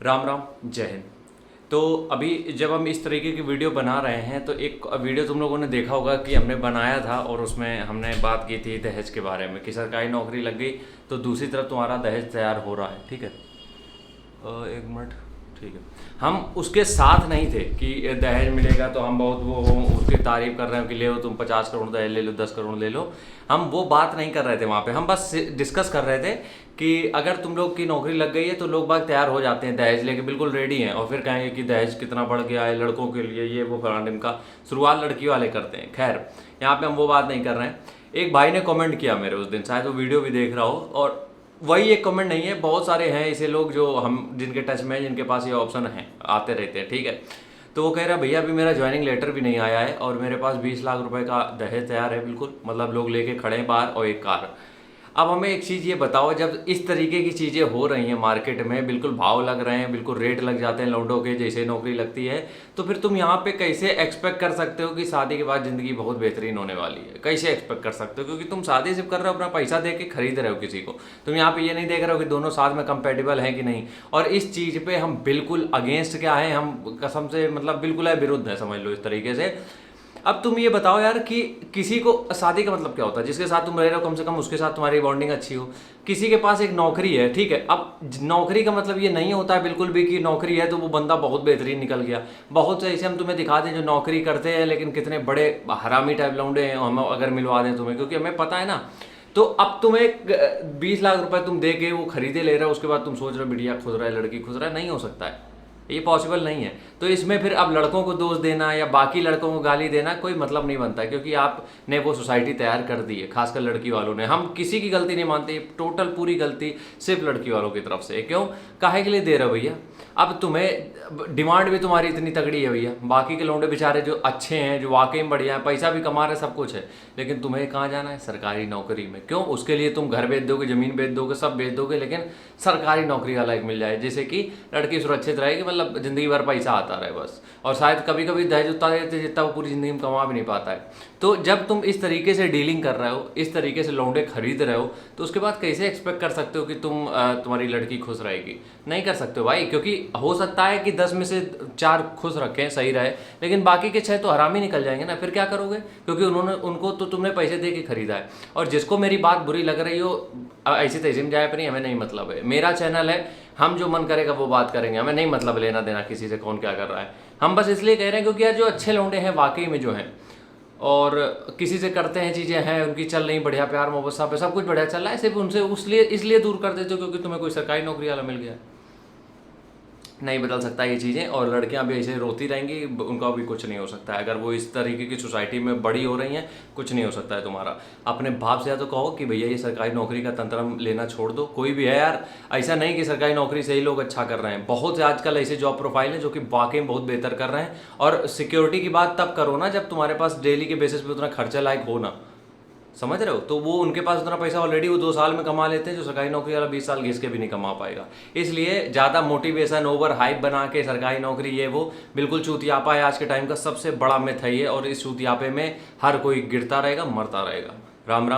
राम राम, जय हिंद। तो अभी जब हम इस तरीके की वीडियो बना रहे हैं तो एक वीडियो तुम लोगों ने देखा होगा कि हमने बनाया था और उसमें हमने बात की थी दहेज के बारे में कि सरकारी नौकरी लग गई तो दूसरी तरफ तुम्हारा दहेज तैयार हो रहा है। ठीक है, एक मिनट। ठीक है, हम उसके साथ नहीं थे कि दहेज मिलेगा तो हम बहुत वो उसकी तारीफ कर रहे हो कि ले लो तुम 50 करोड़ दहेज ले लो, 10 करोड़ ले लो। हम वो बात नहीं कर रहे थे वहाँ पे, हम बस डिस्कस कर रहे थे कि अगर तुम लोग की नौकरी लग गई है तो लोग बाग तैयार हो जाते हैं दहेज लेके, बिल्कुल रेडी हैं, और फिर कहेंगे कि दहेज कितना बढ़ गया है लड़कों के लिए, ये वो फलाने का। शुरुआत लड़की वाले करते हैं। खैर, यहाँ पे हम वो बात नहीं कर रहे हैं। एक भाई ने कमेंट किया मेरे उस दिन, शायद वो वीडियो भी देख रहा हो, और वही एक कमेंट नहीं है, बहुत सारे हैं ऐसे लोग जो हम जिनके टच में हैं, जिनके पास ये ऑप्शन है, आते रहते हैं। ठीक है, तो वो कह रहा है भैया अभी मेरा ज्वाइनिंग लेटर भी नहीं आया है और मेरे पास 20 लाख रुपए का दहेज तैयार है, बिल्कुल मतलब लोग लेके खड़े हैं बाहर, और एक कार। अब हमें एक चीज़ ये बताओ, जब इस तरीके की चीज़ें हो रही हैं मार्केट में, बिल्कुल भाव लग रहे हैं, बिल्कुल रेट लग जाते हैं लौंडों के जैसे नौकरी लगती है, तो फिर तुम यहाँ पे कैसे एक्सपेक्ट कर सकते हो कि शादी के बाद ज़िंदगी बहुत बेहतरीन होने वाली है? कैसे एक्सपेक्ट कर सकते हो? क्योंकि तुम शादी सिर्फ कर रहे हो अपना पैसा दे के, खरीद रहे हो किसी को। तुम यहाँ पे ये नहीं देख रहे हो कि दोनों साथ में कंपेटेबल हैं कि नहीं। और इस चीज़ पे हम बिल्कुल अगेंस्ट क्या है, हम कसम से मतलब बिल्कुल है, विरुद्ध है, समझ लो इस तरीके से। अब तुम ये बताओ यार कि किसी को शादी का मतलब क्या होता है? जिसके साथ तुम रह रहे हो कम से कम उसके साथ तुम्हारी बॉन्डिंग अच्छी हो। किसी के पास एक नौकरी है, ठीक है, अब नौकरी का मतलब ये नहीं होता है बिल्कुल भी कि नौकरी है तो वो बंदा बहुत बेहतरीन निकल गया। बहुत से ऐसे हम तुम्हें दिखा दें जो नौकरी करते हैं लेकिन कितने बड़े हरामी टाइप लौंडे हैं, हम अगर मिलवा दें तुम्हें, क्योंकि हमें पता है ना। तो अब तुम्हें 20 लाख रुपए तुम दे के वो खरीदे ले रहे हो, उसके बाद तुम सोच रहे हो बिटिया खुश रहा है, लड़की खुश रहा है, नहीं हो सकता है, ये पॉसिबल नहीं है। तो इसमें फिर अब लड़कों को दोष देना या बाकी लड़कों को गाली देना कोई मतलब नहीं बनता है, क्योंकि आपने वो सोसाइटी तैयार कर दी है, खासकर लड़की वालों ने। हम किसी की गलती नहीं मानते, टोटल पूरी गलती सिर्फ लड़की वालों की तरफ से है। क्यों, काहे के लिए दे रहे हो भैया? अब तुम्हें डिमांड भी तुम्हारी इतनी तगड़ी है भैया, बाकी के लौंडे बेचारे जो अच्छे हैं, जो वाकई में बढ़िया हैं, पैसा भी कमा रहे, सब कुछ है, लेकिन तुम्हें कहाँ जाना है? सरकारी नौकरी में। क्यों? उसके लिए तुम घर बेच दोगे, जमीन बेच दोगे, सब बेच दोगे, लेकिन सरकारी नौकरी वाला एक मिल जाए जिससे कि लड़की सुरक्षित रहेगी, मतलब जिंदगी भर पैसा आता रहे बस। और शायद कभी कभी दहेज उतना देते जितना वो पूरी जिंदगी में कमा भी नहीं पाता है। तो जब तुम इस तरीके से डीलिंग कर रहे हो, इस तरीके से लौंडे खरीद रहे हो, तो उसके बाद कैसे एक्सपेक्ट कर सकते हो कि तुम्हारी लड़की खुश रहेगी? नहीं कर सकते हो भाई, क्योंकि हो सकता है कि 10 में से 4 खुश रखें, सही रहे, लेकिन बाकी के 6 तो हराम ही निकल जाएंगे ना। फिर क्या करोगे? क्योंकि उनको तो तुमने पैसे दे के खरीदा है। और जिसको मेरी बात बुरी लग रही हो, ऐसी तैसी में जाए पर नहीं, हमें नहीं मतलब है, मेरा चैनल है, हम जो मन करेगा वो बात करेंगे, हमें नहीं मतलब लेना देना किसी से कौन क्या कर रहा है। हम बस इसलिए कह रहे हैं क्योंकि यार जो अच्छे लौंडे हैं वाकई में जो हैं, और किसी से करते हैं चीज़ें हैं उनकी चल रही बढ़िया, प्यार मोहब्बत पे सब कुछ बढ़िया चल रहा है, सिर्फ उनसे इसलिए दूर कर देते हो क्योंकि तुम्हें कोई सरकारी नौकरी वाला मिल गया। नहीं बदल सकता ये चीज़ें, और लड़कियां भी ऐसे रोती रहेंगी, उनका भी कुछ नहीं हो सकता है। अगर वो इस तरीके की सोसाइटी में बड़ी हो रही हैं, कुछ नहीं हो सकता है तुम्हारा। अपने बाप से या तो कहो कि भैया ये सरकारी नौकरी का तंत्र लेना छोड़ दो। कोई भी है यार, ऐसा नहीं कि सरकारी नौकरी से ही लोग अच्छा कर रहे हैं, बहुत से आजकल ऐसे जॉब प्रोफाइल हैं जो कि वाकई में बहुत बेहतर कर रहे हैं। और सिक्योरिटी की बात तब करो ना जब तुम्हारे पास डेली के बेसिस पे उतना खर्चा लायक हो ना, समझ रहे हो? तो वो उनके पास उतना पैसा ऑलरेडी वो 2 साल में कमा लेते हैं, जो सरकारी नौकरी वाला 20 साल घिस के भी नहीं कमा पाएगा। इसलिए ज़्यादा मोटिवेशन ओवर हाइप बना के सरकारी नौकरी ये वो बिल्कुल चूतियापा है। आज के टाइम का सबसे बड़ा मिथ है ये, और इस चूतियापे में हर कोई गिरता रहेगा, मरता रहेगा। राम राम।